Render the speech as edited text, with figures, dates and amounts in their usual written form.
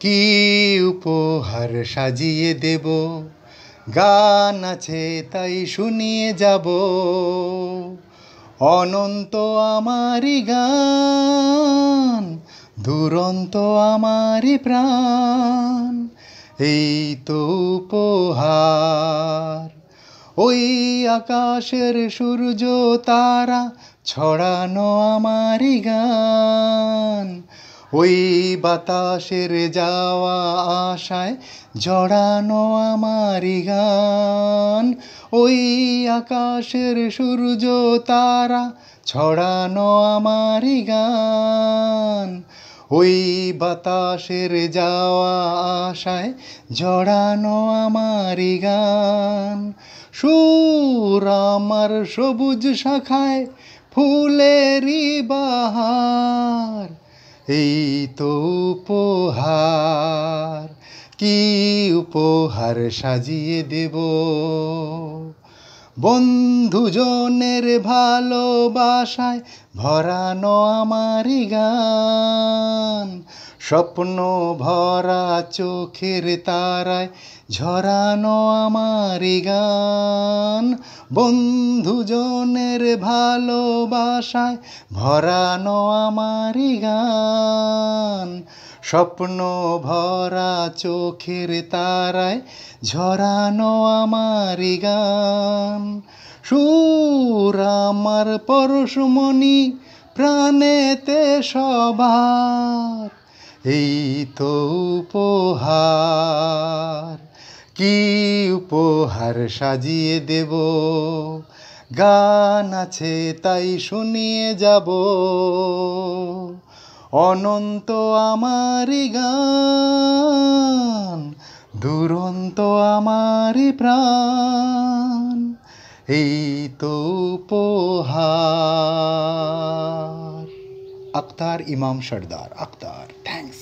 কি উপহার সাজিয়ে দেব, গান আছে তাই শুনিয়ে যাব। অনন্ত আমারি গান, দুরন্ত আমারি প্রাণ, এই তো উপহার। ওই আকাশের সূর্য তারা ছড়ানো আমারি গান, ওই বাতাসের যাওয়া আশায় জড়ানো আমারি গান। ওই আকাশের সূর্য তারা ছড়ানো আমারি গান, ওই বাতাসের যাওয়া আশায় জড়ানো আমারি গান। সুর আমার সবুজ শাখায় ফুলেরই বাহার, এই তো উপহার। কি উপহার সাজিয়ে দেব, বন্ধুজনের ভালোবাসায় ভরানো আমারি গান, স্বপ্ন ভরা চোখের তারায় ঝরানো আমারি গান। বন্ধুজনের ভালোবাসায় ভরানো আমারি গান, স্বপ্ন ভরা চোখের তারায় ঝরানো আমারি গান। সুর আমার পরশমণি প্রাণেতে সবার, এই তো উপহার। কি উপহার সাজিয়ে দেব, গান আছে তাই শুনিয়ে যাব। অনন্ত আমারি গান, দুরন্ত আমারি প্রাণ, এই তো উপহার। আখতার ইমাম সর্দার। আখতার, থ্যাঙ্কস।